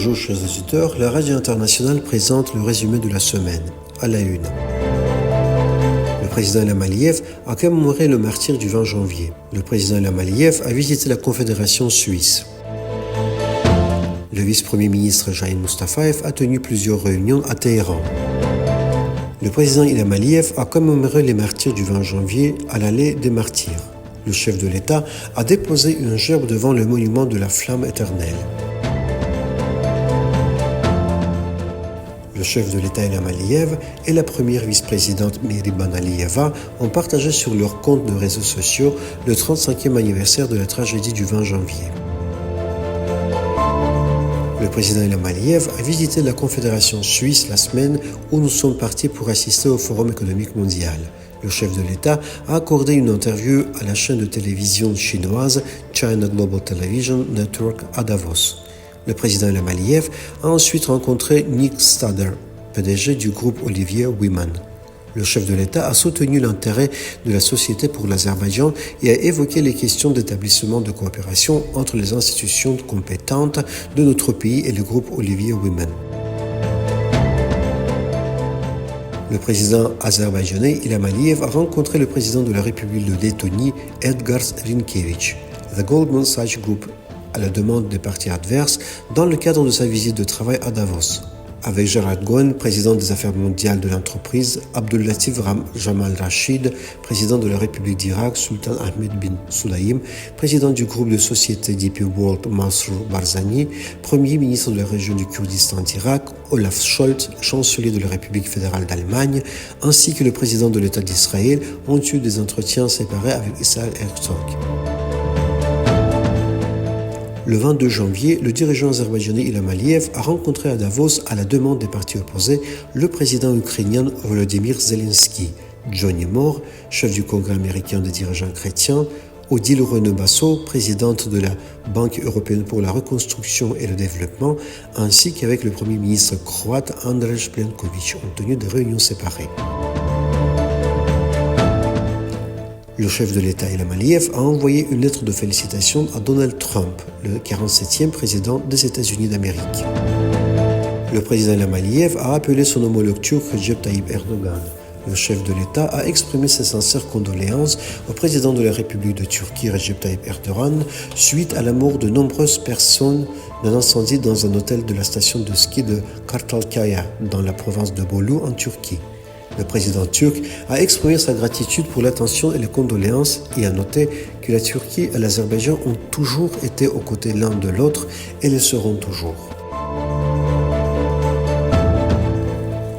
Bonjour chers auditeurs, la radio internationale présente le résumé de la semaine, à la une. Le président Ilham Aliyev a commémoré le martyre du 20 janvier. Le président Ilham Aliyev a visité la Confédération suisse. Le vice-premier ministre Şahin Mustafayev a tenu plusieurs réunions à Téhéran. Le président Ilham Aliyev a commémoré les martyrs du 20 janvier à l'allée des martyrs. Le chef de l'État a déposé une gerbe devant le monument de la flamme éternelle. Le chef de l'État Ilham Aliyev et la première vice-présidente Mehriban Aliyeva ont partagé sur leurs comptes de réseaux sociaux le 35e anniversaire de la tragédie du 20 janvier. Le président Ilham Aliyev a visité la Confédération suisse la semaine où nous sommes partis pour assister au Forum économique mondial. Le chef de l'État a accordé une interview à la chaîne de télévision chinoise China Global Television Network à Davos. Le président Ilham Aliyev a ensuite rencontré Nick Stader, PDG du groupe Olivier Wyman. Le chef de l'État a soutenu l'intérêt de la Société pour l'Azerbaïdjan et a évoqué les questions d'établissement de coopération entre les institutions compétentes de notre pays et le groupe Olivier Wyman. Le président azerbaïdjanais Ilham Aliyev a rencontré le président de la République de Lettonie, Edgars Rinkēvičs. The Goldman Sachs Group, à la demande des partis adverses, dans le cadre de sa visite de travail à Davos. Avec Gerard Cohen, président des affaires mondiales de l'entreprise, Abdulatif Jamal Rachid, président de la République d'Irak, Sultan Ahmed bin Sulaim, président du groupe de société DP World Masrour Barzani, premier ministre de la région du Kurdistan d'Irak, Olaf Scholz, chancelier de la République fédérale d'Allemagne, ainsi que le président de l'État d'Israël ont eu des entretiens séparés avec Israël Herzog. Le 22 janvier, le dirigeant azerbaïdjanais Ilham Aliyev a rencontré à Davos, à la demande des partis opposés, le président ukrainien Volodymyr Zelensky, Johnny Moore, chef du Congrès américain des dirigeants chrétiens, Odile Renaud-Basso, présidente de la Banque européenne pour la reconstruction et le développement, ainsi qu'avec le premier ministre croate Andrej Plenković, ont tenu des réunions séparées. Le chef de l'État Ilham Aliyev a envoyé une lettre de félicitations à Donald Trump, le 47e président des États-Unis d'Amérique. Le président Ilham Aliyev a appelé son homologue turc Recep Tayyip Erdogan. Le chef de l'État a exprimé ses sincères condoléances au président de la République de Turquie Recep Tayyip Erdogan suite à la mort de nombreuses personnes d'un incendie dans un hôtel de la station de ski de Kartalkaya dans la province de Bolu en Turquie. Le président turc a exprimé sa gratitude pour l'attention et les condoléances et a noté que la Turquie et l'Azerbaïdjan ont toujours été aux côtés l'un de l'autre et le seront toujours.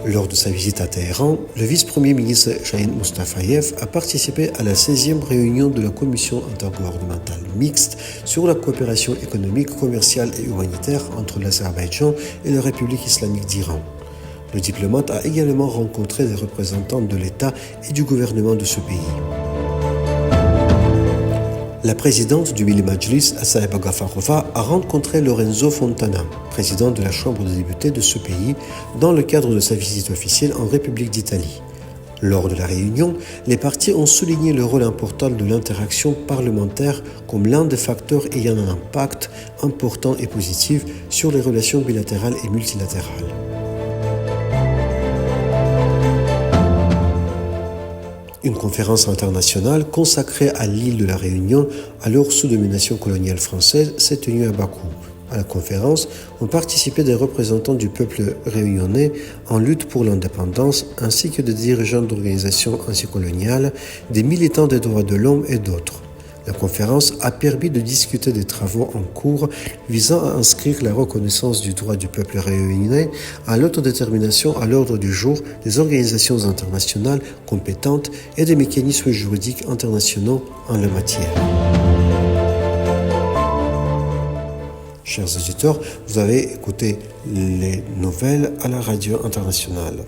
Lors de sa visite à Téhéran, le vice-premier ministre Şahin Mustafayev a participé à la 16e réunion de la commission intergouvernementale mixte sur la coopération économique, commerciale et humanitaire entre l'Azerbaïdjan et la République islamique d'Iran. Le diplomate a également rencontré des représentants de l'État et du gouvernement de ce pays. La présidente du Milli Majlis, Saïba Gafarova, a rencontré Lorenzo Fontana, président de la Chambre des députés de ce pays, dans le cadre de sa visite officielle en République d'Italie. Lors de la réunion, les partis ont souligné le rôle important de l'interaction parlementaire comme l'un des facteurs ayant un impact important et positif sur les relations bilatérales et multilatérales. Une conférence internationale consacrée à l'île de la Réunion, alors sous domination coloniale française, s'est tenue à Bakou. À la conférence ont participé des représentants du peuple réunionnais en lutte pour l'indépendance, ainsi que des dirigeants d'organisations anticoloniales, des militants des droits de l'homme et d'autres. La conférence a permis de discuter des travaux en cours visant à inscrire la reconnaissance du droit du peuple réunionnais à l'autodétermination à l'ordre du jour des organisations internationales compétentes et des mécanismes juridiques internationaux en la matière. Chers auditeurs, vous avez écouté les nouvelles à la radio internationale.